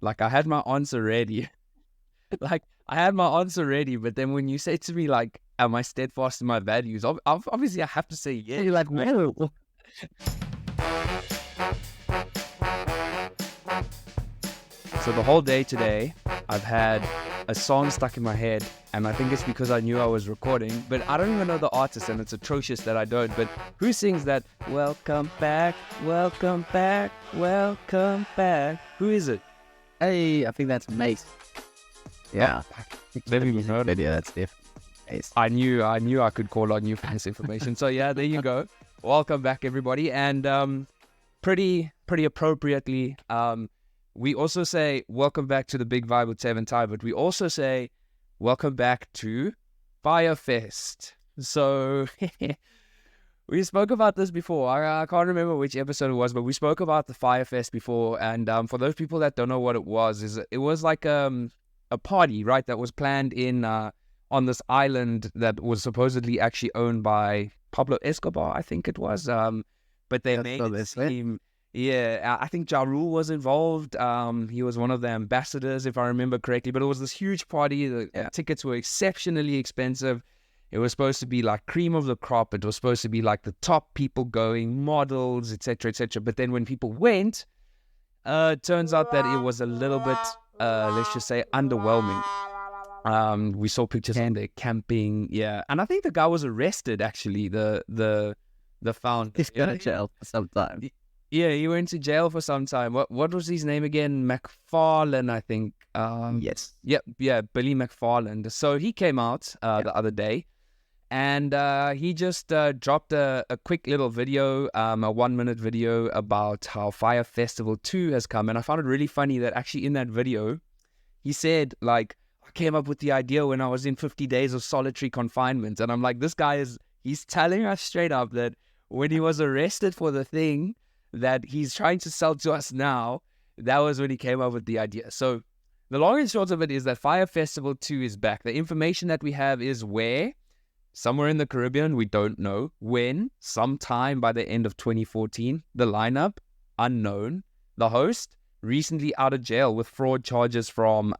Like, I had my answer ready. Like, I had my answer ready, but then when you say to me, like, am I steadfast in my values? Obviously, I have to say yes. You're like, whoa. So the whole day today, I've had a song stuck in my head, and I think it's because I knew I was recording, but I don't even know the artist, and it's atrocious that I don't. But who sings that? Welcome back, welcome back, welcome back. Who is it? Hey, I think that's Mace. Yeah. Never even heard it. Yeah, that's definitely Mace. I knew I could call on you for this information. So yeah, there you go. Welcome back, everybody. And pretty appropriately, we also say welcome back to the Big Vibe with Tev and Ty, but we also say welcome back to Fyre Fest. So we spoke about this before. I can't remember which episode it was, but we spoke about the Fyre Fest before. And for those people that don't know what it was like a party, right, that was planned in on this island that was supposedly actually owned by Pablo Escobar, I think it was. But they made it seem... Yeah, I think Ja Rule was involved. He was one of the ambassadors, if I remember correctly. But it was this huge party. The tickets were exceptionally expensive. It was supposed to be like cream of the crop. It was supposed to be like the top people going, models, etc., etc. But then when people went, it turns out that it was a little bit, let's just say, underwhelming. We saw pictures of there camping, and I think the guy was arrested. Actually, the founder. He's going to jail for some time. Yeah, he went to jail for some time. What was his name again? McFarlane, I think. Yes. Yep, yeah, Billy McFarlane. So he came out the other day, and he just dropped a quick little video, a 1-minute video about how Fyre Festival 2 has come. And I found it really funny that actually in that video, he said, like, I came up with the idea when I was in 50 days of solitary confinement. And I'm like, this guy he's telling us straight up that when he was arrested for the thing that he's trying to sell to us now, that was when he came up with the idea. So the long and short of it is that Fyre Festival 2 is back. The information that we have is where, somewhere in the Caribbean, we don't know. When, sometime by the end of 2014. The lineup, unknown. The host, recently out of jail with fraud charges from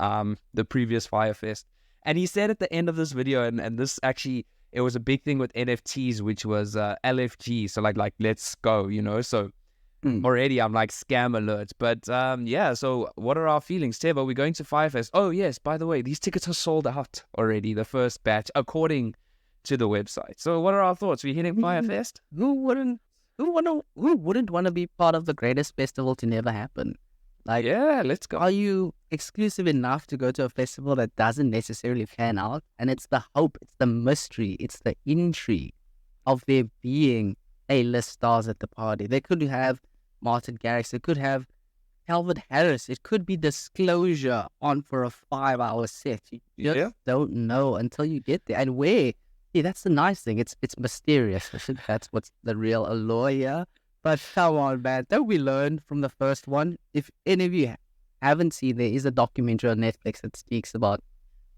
the previous Fyre Fest. And he said at the end of this video, and this actually, it was a big thing with NFTs, which was LFG. So like let's go, so... Already I'm like scam alert. But so what are our feelings? Tev, are we going to Fyre Fest? Oh yes, by the way, these tickets are sold out already, the first batch, according to the website. So what are our thoughts? We hitting Fyre Fest? Who wouldn't want to be part of the greatest festival to never happen? Like, yeah, let's go. Are you exclusive enough to go to a festival that doesn't necessarily pan out? And it's the hope, it's the mystery, it's the intrigue of there being A-list stars at the party. They could have Martin Garrix, it could have Calvin Harris, it could be Disclosure on for a 5-hour set. You just don't know until you get there. And that's the nice thing. It's mysterious. I think that's what's the real allure here. But come on, man, don't we learn from the first one? If any of you haven't seen, there is a documentary on Netflix that speaks about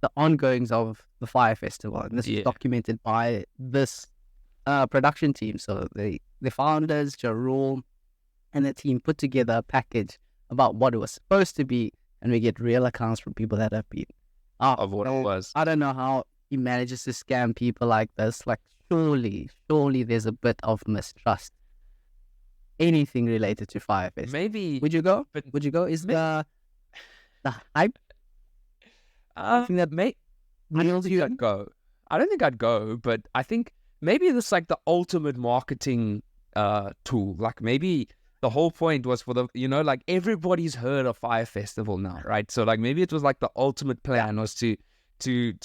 the ongoings of the Fyre Festival. And this is documented by this production team. So the founders, Ja Rule, and the team put together a package about what it was supposed to be, and we get real accounts from people that have been of what it was. I don't know how he manages to scam people like this. Like, surely there's a bit of mistrust. Anything related to Fyre Fest. Maybe. Would you go? Would you go? Is the hype? I think that I don't think I'd go. I don't think I'd go, but I think maybe this is like the ultimate marketing tool. Like maybe the whole point was for the, like everybody's heard of Fyre Festival now, right? So like maybe it was like the ultimate plan was to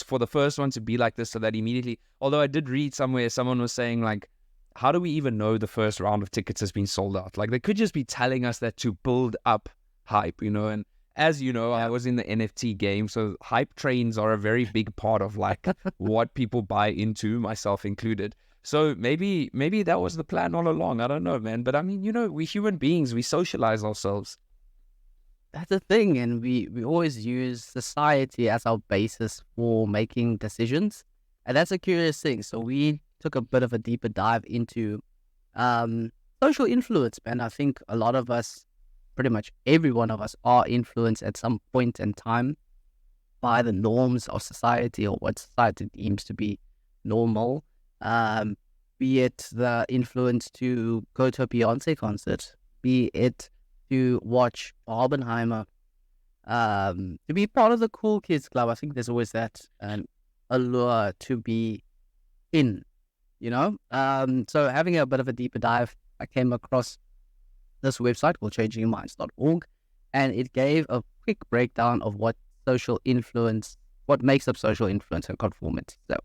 for the first one to be like this, so that immediately, although I did read somewhere, someone was saying like, how do we even know the first round of tickets has been sold out? Like they could just be telling us that to build up hype, and as you know, I was in the NFT game, so hype trains are a very big part of like what people buy into, myself included. So maybe that was the plan all along. I don't know, man. But I mean, we human beings, we socialize ourselves. That's the thing. And we always use society as our basis for making decisions. And that's a curious thing. So we took a bit of a deeper dive into social influence, man. I think a lot of us pretty much every one of us are influenced at some point in time by the norms of society or what society deems to be normal. Be it the influence to go to a Beyonce concert, be it to watch Barbenheimer, to be part of the cool kids club. I think there's always that allure to be in, So having a bit of a deeper dive, I came across this website called changingyourminds.org, and it gave a quick breakdown of what makes up social influence and conformity. So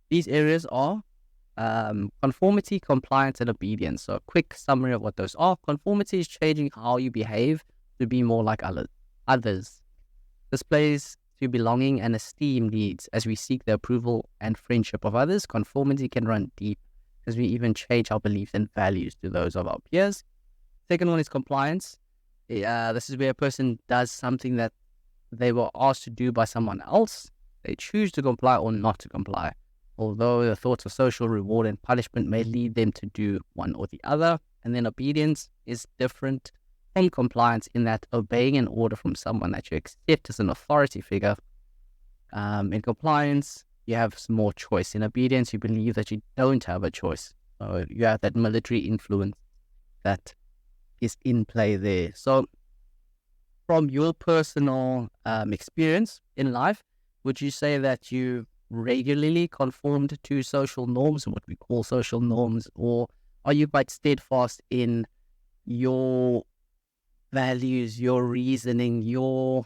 these areas are conformity, compliance, and obedience. So a quick summary of what those are. Conformity is changing how you behave to be more like others. Displays to belonging and esteem needs as we seek the approval and friendship of others. Conformity can run deep as we even change our beliefs and values to those of our peers. Second one is compliance. This is where a person does something that they were asked to do by someone else. They choose to comply or not to comply, although the thoughts of social reward and punishment may lead them to do one or the other. And then obedience is different from compliance in that obeying an order from someone that you accept as an authority figure. In compliance, you have some more choice. In obedience, you believe that you don't have a choice. So you have that military influence that is in play there. So from your personal experience in life, would you say that you regularly conformed to social norms, what we call social norms, or are you quite steadfast in your values, your reasoning, your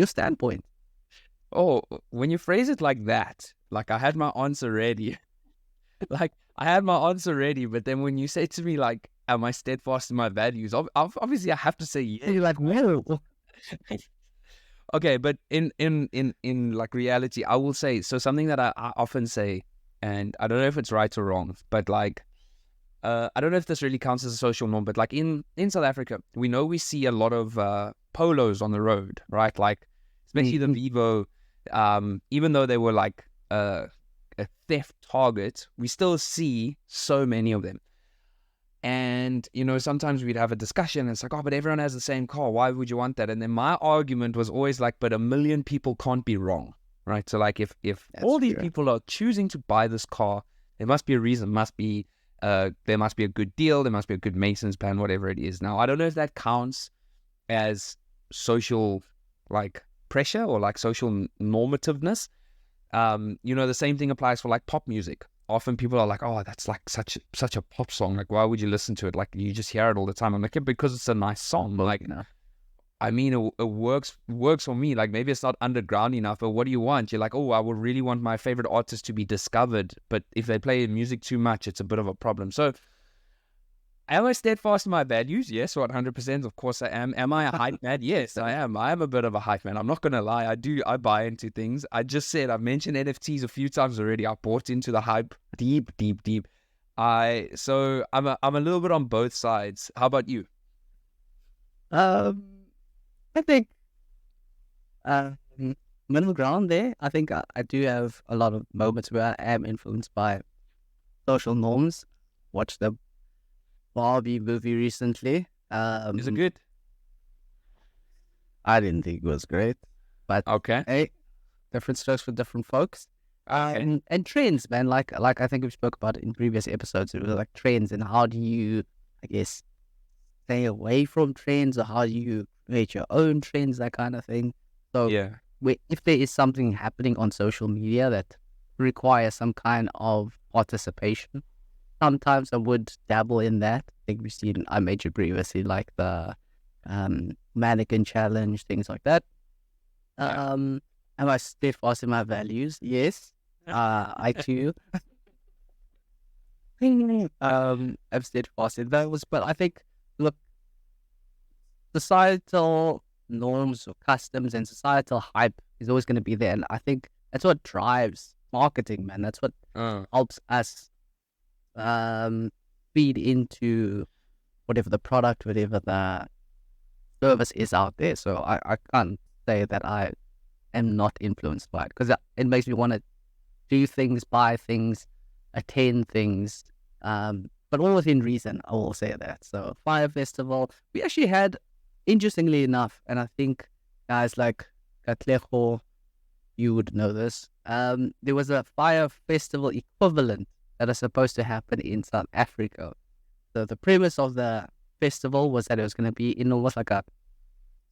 standpoint? Oh, when you phrase it like that, like I had my answer ready. Like I had my answer ready, but then when you say to me like, am I steadfast in my values? Obviously I have to say yes. You're like, well, okay, but in like reality, I will say, so something that I often say, and I don't know if it's right or wrong, but like, I don't know if this really counts as a social norm, but like in South Africa, we see a lot of polos on the road, right? Like, especially the Vivo, even though they were like a theft target, we still see so many of them. And, sometimes we'd have a discussion and it's like, oh, but everyone has the same car. Why would you want that? And then my argument was always like, but 1 million people can't be wrong, right? So like if all these people are choosing to buy this car, there must be a reason, there must be a good deal, there must be a good maintenance plan, whatever it is. Now, I don't know if that counts as social like pressure or like social normativeness. The same thing applies for like pop music. Often people are like, oh, that's like such a pop song. Like, why would you listen to it? Like, you just hear it all the time. I'm like, yeah, because it's a nice song. But like, I mean, it works for me. Like, maybe it's not underground enough, but what do you want? You're like, oh, I would really want my favorite artist to be discovered. But if they play music too much, it's a bit of a problem. So, am I steadfast in my values? Yes, 100%. Of course I am. Am I a hype man? Yes, I am. I am a bit of a hype man. I'm not going to lie. I buy into things. I've mentioned NFTs a few times already. I bought into the hype deep. So I'm a little bit on both sides. How about you? I think middle ground there. I think I do have a lot of moments where I am influenced by social norms. Watch the Barbie movie recently. Is it good? I didn't think it was great, but okay. Hey, different strokes for different folks. Okay. And trends, man. Like I think we spoke about it in previous episodes. It was like trends and how do you, I guess, stay away from trends, or how do you create your own trends, that kind of thing. So yeah, if there is something happening on social media that requires some kind of participation, sometimes I would dabble in that. I think we've seen, I mentioned previously, like the mannequin challenge, things like that. Am I steadfast in my values? Yes. I too. I'm steadfast in those, but I think, look, societal norms or customs and societal hype is always going to be there, and I think that's what drives marketing, man. That's what helps us feed into whatever the product, whatever the service is out there. So I can't say that I am not influenced by it, because it makes me want to do things, buy things, attend things, but all within reason, I will say that. So Fyre Festival, we actually had interestingly enough, and I think guys like Katlejo, you would know this, there was a Fyre Festival equivalent that is supposed to happen in South Africa. So the premise of the festival was that it was going to be in almost like a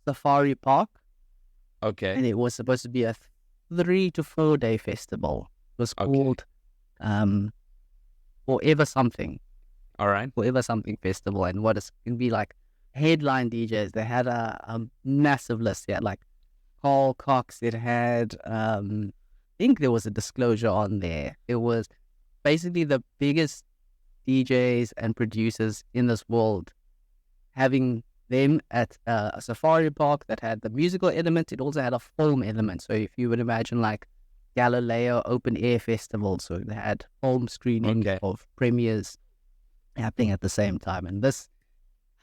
safari park, Okay. and it was supposed to be a 3 to 4 day festival. It was called Forever Something. All right. Forever Something Festival, and what it's going to be like headline DJs. They had a massive list. They had like Carl Cox. It had, I think there was a disclosure on there. It was basically the biggest DJs and producers in this world, having them at a safari park that had the musical element. It also had a film element. So if you would imagine like Galileo Open Air Festival, so they had film screenings of premieres happening at the same time. And this,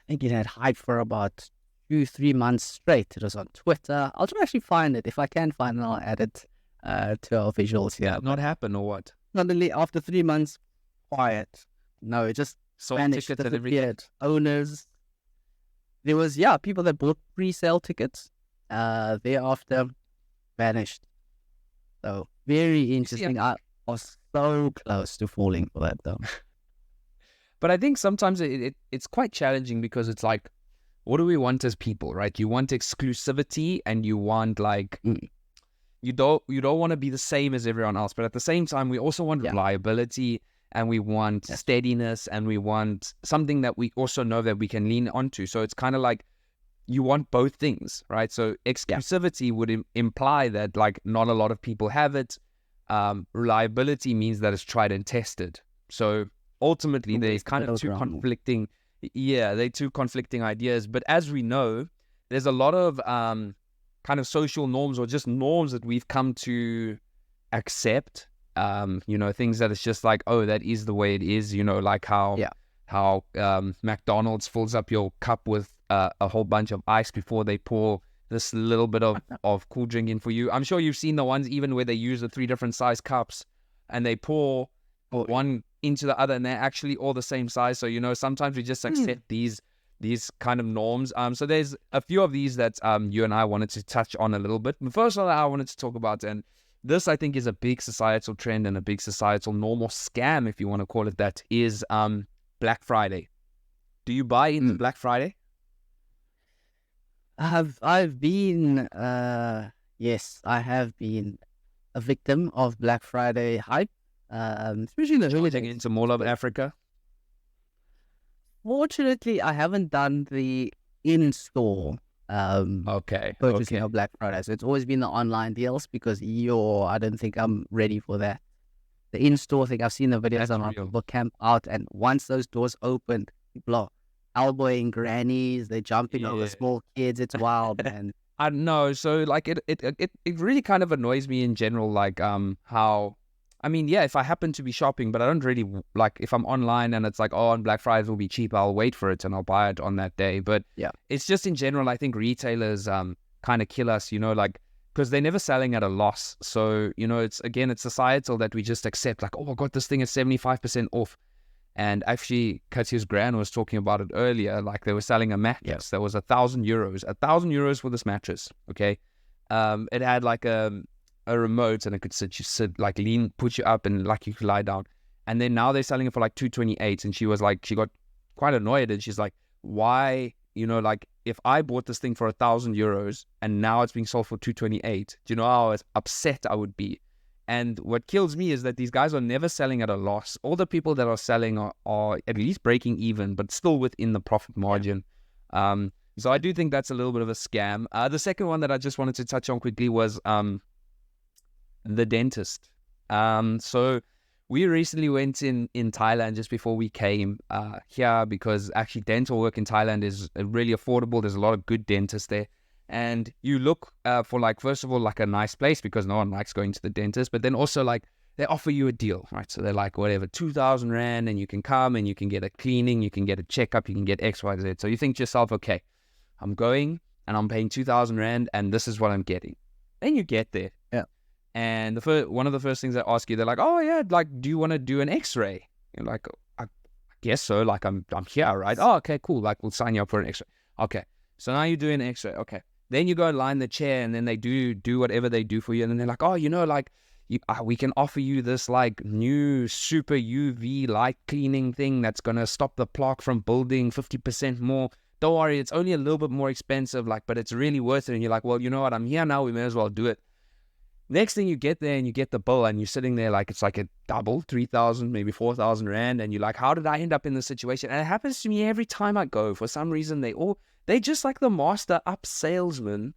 I think it had hype for about 2-3 months straight. It was on Twitter. I'll try to actually find it. If I can find it, I'll add it to our visuals here. Not happen or what? Suddenly, after 3 months, quiet. No, it just vanished, disappeared. Owners. There was, people that bought pre-sale tickets. Thereafter, vanished. So, very interesting. I was so close to falling for that, though. But I think sometimes it's quite challenging because it's like, what do we want as people, right? You want exclusivity, and you want like you don't want to be the same as everyone else, but at the same time we also want reliability, and we want steadiness, and we want something that we also know that we can lean onto. So it's kind of like you want both things, right? So exclusivity would imply that like not a lot of people have it. Reliability means that it's tried and tested. So ultimately, there's kind of two conflicting ideas. But as we know, there's a lot of kind of social norms, or just norms that we've come to accept. Things that it's just like, oh, that is the way it is. Like how McDonald's fills up your cup with a whole bunch of ice before they pour this little bit of cool drink in for you. I'm sure you've seen the ones even where they use the 3 different size cups and they pour one into the other, and they're actually all the same size. So sometimes we just accept these kind of norms. So there's a few of these that you and I wanted to touch on a little bit. The first one that I wanted to talk about, and this I think is a big societal trend and a big societal normal scam, if you want to call it that, is Black Friday. Do you buy into Black Friday? I've been yes, I have been a victim of Black Friday hype. Especially in the early days. Into Mall of Africa. Fortunately, I haven't done the in-store purchasing of Black Friday. So it's always been the online deals, because I don't think I'm ready for that. The in-store thing, I've seen the videos on people camp out, and once those doors open, people are elbowing grannies, they're jumping over small kids. It's wild, man. I know. So like it really kind of annoys me in general, like how. I mean, if I happen to be shopping, but I don't really like, if I'm online and it's like, oh, on Black Friday will be cheap, I'll wait for it and I'll buy it on that day. But it's just in general, I think retailers kind of kill us, like, because they're never selling at a loss. So, it's societal that we just accept, like, oh, I got this thing at 75% off. And actually, Katya's Gran was talking about it earlier, like they were selling a mattress that was €1,000, €1,000 for this mattress, okay? It had like a remote, and it could sit like lean, put you up, and like you could lie down. And then now they're selling it for like 228, and she got quite annoyed, and she's like, why, like if I bought this thing for €1,000 and now it's being sold for 228, do you know how upset I would be? And what kills me is that these guys are never selling at a loss. All the people that are selling are at least breaking even, but still within the profit margin. So I do think that's a little bit of a scam. The second one that I just wanted to touch on quickly was the dentist. So we recently went in Thailand just before we came here, because actually dental work in Thailand is really affordable. There's a lot of good dentists there, and you look for, like, first of all, like a nice place, because no one likes going to the dentist, but then also like they offer you a deal, right? So they're like, whatever, 2,000 Rand, and you can come and you can get a cleaning, you can get a checkup, you can get X, Y, Z. So you think to yourself, okay, I'm going and I'm paying 2,000 Rand and this is what I'm getting. Then you get there. And one of the first things they ask you, they're like, oh yeah, like, do you want to do an X-ray? You're like, I guess so. Like, I'm here, right? Oh, okay, cool. Like, we'll sign you up for an X-ray. Okay. So now you're doing X-ray. Okay. Then you go and line the chair, and then they do whatever they do for you, and then they're like, oh, like we can offer you this like new super UV light cleaning thing that's gonna stop the plaque from building 50% more. Don't worry, it's only a little bit more expensive, like, but it's really worth it. And you're like, well, you know what? I'm here now. We may as well do it. Next thing you get there and you get the bill and you're sitting there like it's like a double, 3,000, maybe 4,000 Rand. And you're like, how did I end up in this situation? And it happens to me every time I go. For some reason, they just like the master up salesman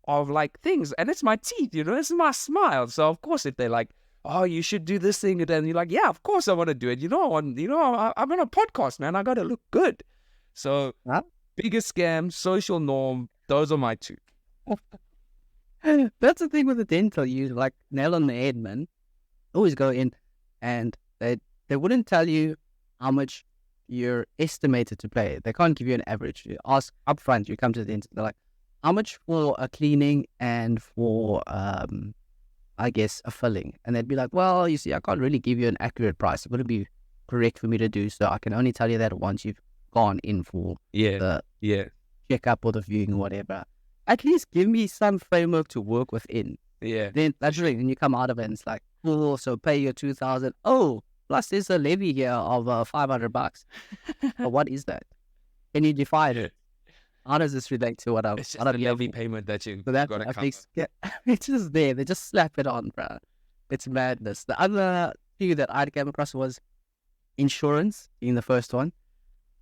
of like things. And it's my teeth, it's my smile. So of course, if they're like, oh, you should do this thing, and you're like, yeah, of course I want to do it. I'm on a podcast, man. I got to look good. So biggest scam, social norm, those are my two. That's the thing with the dental. You like nail on the head, man. Always go in and they wouldn't tell you how much you're estimated to pay. They can't give you an average. You ask up front, you come to the dentist, they're like, how much for a cleaning and for I guess a filling? And they'd be like, well, you see, I can't really give you an accurate price. It wouldn't be correct for me to do so. I can only tell you that once you've gone in for the checkup or the viewing or whatever. At least give me some framework to work within. Yeah. Then that's really when you come out of it and it's like, cool, so pay your 2,000. Oh, plus there's a levy here of $500. But what is that? Can you define it? How does this relate to what I'm... It's just a levy payment that you got to cover. It's just there. They just slap it on, bro. It's madness. The other thing that I came across was insurance, being the first one.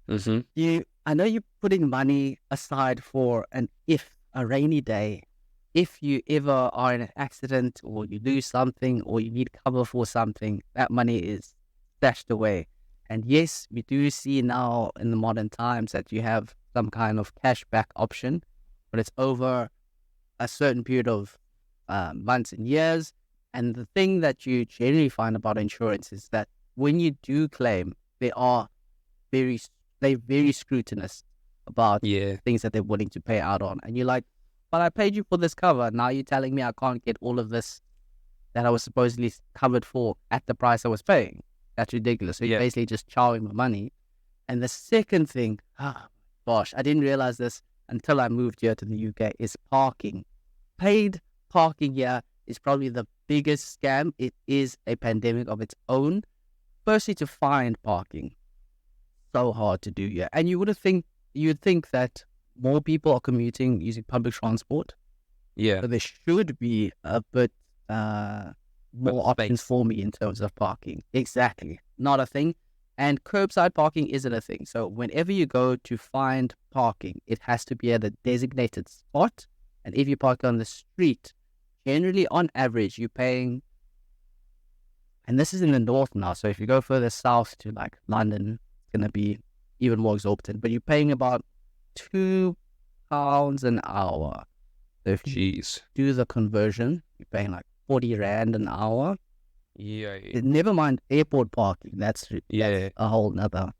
Mm-hmm. I know you're putting money aside for a rainy day. If you ever are in an accident or you lose something or you need cover for something, that money is stashed away. And yes, we do see now in the modern times that you have some kind of cashback option, but it's over a certain period of months and years. And the thing that you generally find about insurance is that when you do claim, they're very scrutinous about things that they're willing to pay out on. And you're like, but I paid you for this cover. Now you're telling me I can't get all of this that I was supposedly covered for at the price I was paying. That's ridiculous. So you're basically just chowing my money. And the second thing, gosh, I didn't realize this until I moved here to the UK, is parking. Paid parking here is probably the biggest scam. It is a pandemic of its own. Firstly, to find parking. So hard to do here. And you'd think that more people are commuting using public transport. Yeah. So there should be a bit more options for me in terms of parking. Exactly. Not a thing. And curbside parking isn't a thing. So whenever you go to find parking, it has to be at a designated spot. And if you park on the street, generally on average, you're paying, and this is in the north now. So if you go further south to like London, it's going to be even more exorbitant. But you're paying about £2 an hour. So if you do the conversion, you're paying like 40 Rand an hour. Yeah. Never mind airport parking. That's a whole nother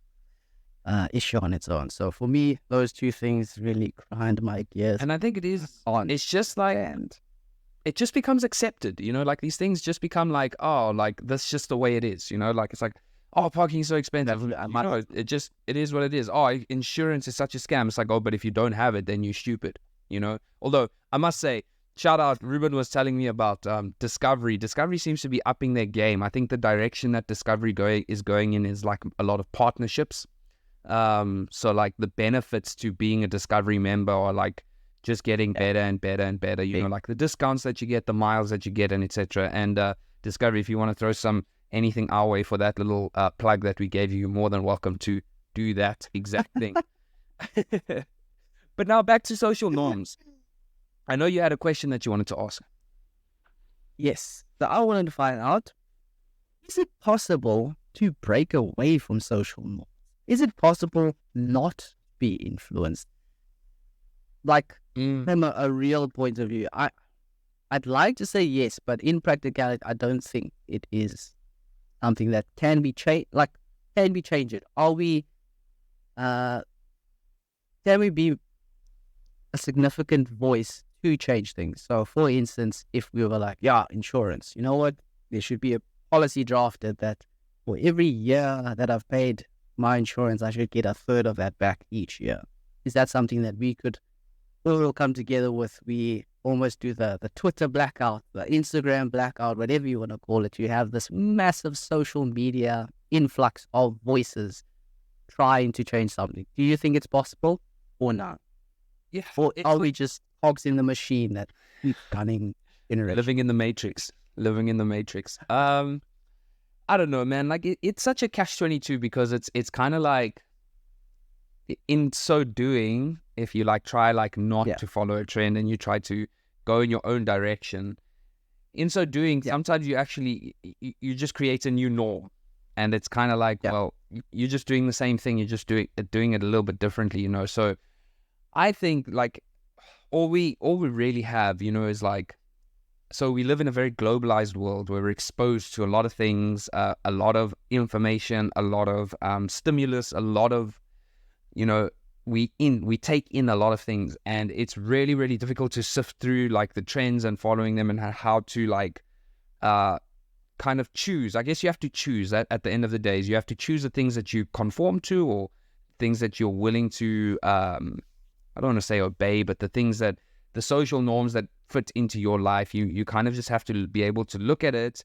issue on its own. So for me, those two things really grind my gears. And I think it is. It's just like it just becomes accepted. Like these things just become like, oh, like that's just the way it is. Like it's like, oh, parking is so expensive. It is what it is. Oh, insurance is such a scam. It's like, oh, but if you don't have it, then you're stupid. Although I must say, shout out, Ruben was telling me about Discovery. Discovery seems to be upping their game. I think the direction that Discovery is going in is like a lot of partnerships. So like the benefits to being a Discovery member are like just getting better and better and better. Like the discounts that you get, the miles that you get, and etc. And Discovery, if you want to throw anything our way for that little plug that we gave you, you're more than welcome to do that exact thing. But now back to social norms. I know you had a question that you wanted to ask. Yes. So I wanted to find out, is it possible to break away from social norms? Is it possible not to be influenced? Like, from a real point of view, I'd like to say yes, but in practicality, I don't think it is something that can be changed. Can we change it? Can we be a significant voice to change things? So, for instance, if we were like, insurance, you know what? There should be a policy drafted that for every year that I've paid my insurance, I should get a third of that back each year. Is that something that we could we'll all come together with, we almost do the Twitter blackout, the Instagram blackout, whatever you want to call it. You have this massive social media influx of voices trying to change something. Do you think it's possible or not? Yeah. Or are we just hogs in the machine that keep gunning generation? Living in the matrix. I don't know, man. Like it's such a catch-22 because it's kind of like, in so doing, if you like try like not to follow a trend and you try to go in your own direction, in so doing, sometimes you actually you just create a new norm, and it's kind of like, well, you're just doing the same thing, you're just doing it a little bit differently, you know. So I think like all we really have, you know, is like, so we live in a very globalized world where we're exposed to a lot of things, a lot of information, a lot of stimulus, a lot of, you know, we take in a lot of things, and it's really, really difficult to sift through like the trends and following them, and how to like kind of choose. I guess you have to choose that at the end of the day. You have to choose the things that you conform to, or things that you're willing to I don't want to say obey, but the things that the social norms that fit into your life, you kind of just have to be able to look at it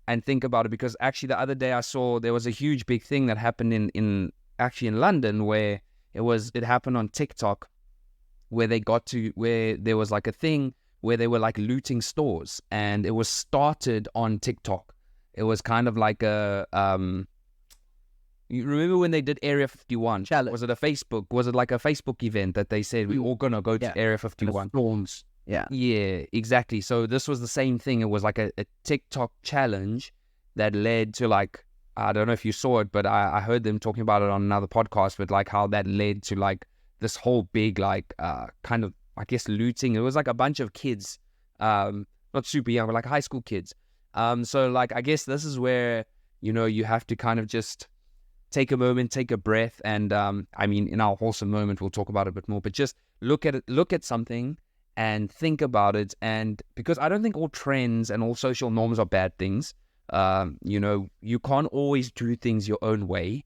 and think about it. Because actually the other day I saw there was a huge big thing that happened in London, where it happened on TikTok, where there was like a thing where they were like looting stores, and it was started on TikTok. It was kind of like a you remember when they did Area 51? Challenge. Was it like a Facebook event that they said, we're all going to go to Area 51? Yeah, exactly. So this was the same thing. It was like a TikTok challenge that led to like, I don't know if you saw it, but I heard them talking about it on another podcast, but like how that led to like this whole big like kind of, I guess, looting. It was like a bunch of kids, not super young, but like high school kids. So like, I guess this is where, you know, you have to kind of just take a moment, take a breath, and I mean, in our wholesome moment, we'll talk about it a bit more, but just look at something and think about it. And because I don't think all trends and all social norms are bad things. You know, you can't always do things your own way,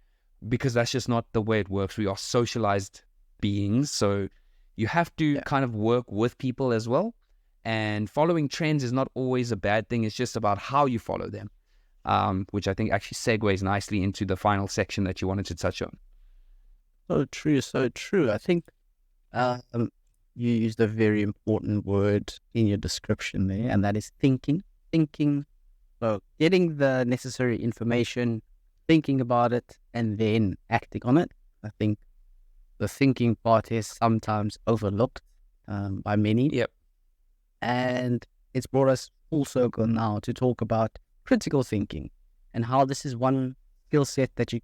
because that's just not the way it works. We are socialized beings, so you have to kind of work with people as well. And following trends is not always a bad thing. It's just about how you follow them. Which I think actually segues nicely into the final section that you wanted to touch on. So true, so true. I think you used a very important word in your description there, and that is thinking. So getting the necessary information, thinking about it, and then acting on it. I think the thinking part is sometimes overlooked by many. Yep. And it's brought us full circle now to talk about critical thinking, and how this is one skill set that you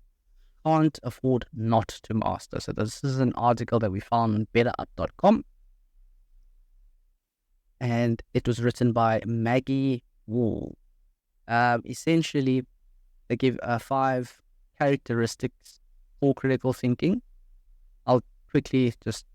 can't afford not to master. So this is an article that we found on betterup.com, and it was written by Maggie Wall. Essentially, they give 5 characteristics for critical thinking. I'll quickly just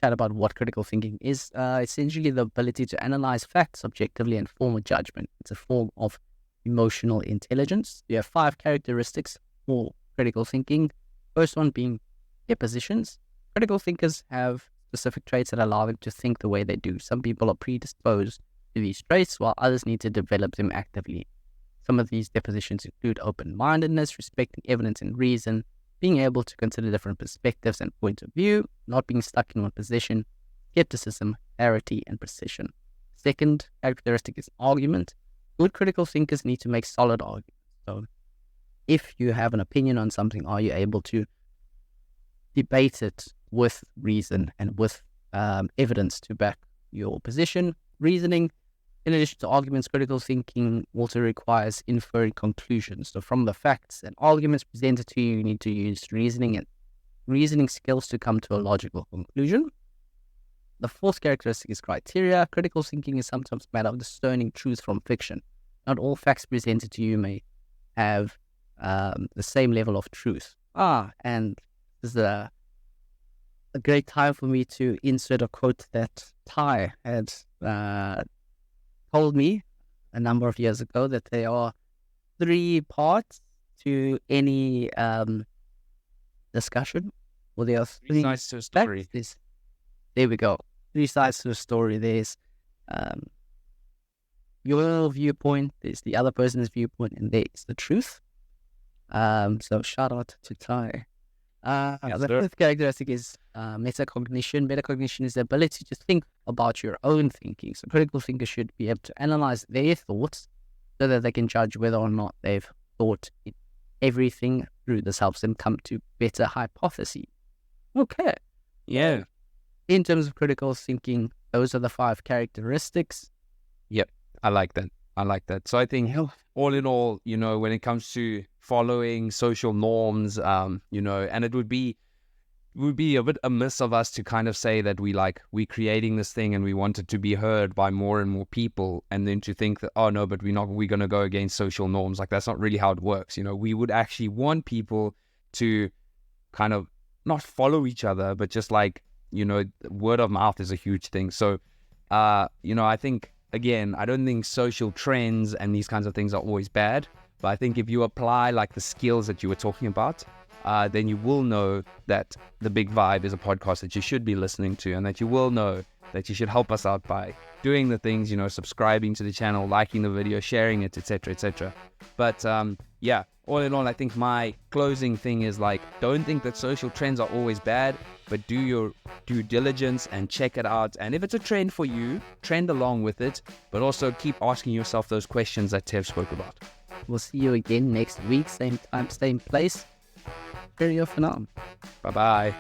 chat about what critical thinking is. Essentially, the ability to analyze facts objectively and form a judgment. It's a form of emotional intelligence. You have 5 characteristics for critical thinking. First one being depositions. Critical thinkers have specific traits that allow them to think the way they do. Some people are predisposed to these traits, while others need to develop them actively. Some of these depositions include open-mindedness, respecting evidence and reason, being able to consider different perspectives and points of view, not being stuck in one position, skepticism, clarity, and precision. Second characteristic is argument. Good critical thinkers need to make solid arguments. So if you have an opinion on something, are you able to debate it with reason and with evidence to back your position? Reasoning, in addition to arguments, critical thinking also requires inferring conclusions. So from the facts and arguments presented to you, you need to use reasoning and reasoning skills to come to a logical conclusion. The fourth characteristic is criteria. Critical thinking is sometimes a matter of discerning truth from fiction. Not all facts presented to you may have the same level of truth. And this is a great time for me to insert a quote that Ty had told me a number of years ago, that there are 3 parts to any discussion. Well, there are 3 sides to a story. There we go. three sides to the story. There's your viewpoint, there's the other person's viewpoint, and there's the truth. So shout out to Ty. The fifth characteristic is metacognition. Metacognition is the ability to think about your own thinking. So critical thinkers should be able to analyze their thoughts so that they can judge whether or not they've thought everything through. This helps them come to better hypotheses. Okay. Yeah. In terms of critical thinking, those are the 5 characteristics. Yep. I like that. So I think all in all, when it comes to following social norms, and it would be a bit amiss of us to kind of say that we're creating this thing and we want it to be heard by more and more people, and then to think that, oh no, but we're going to go against social norms. Like, that's not really how it works. We would actually want people to kind of not follow each other, but just word of mouth is a huge thing. So, I think, again, I don't think social trends and these kinds of things are always bad, but I think if you apply the skills that you were talking about, then you will know that The Big Vibe is a podcast that you should be listening to, and that you will know that you should help us out by doing the things, subscribing to the channel, liking the video, sharing it, etc., etc. But yeah, all in all, I think my closing thing is don't think that social trends are always bad, but do your due diligence and check it out. And if it's a trend for you, trend along with it, but also keep asking yourself those questions that Tev spoke about. We'll see you again next week, same time, same place. Cheerio for now. Bye-bye.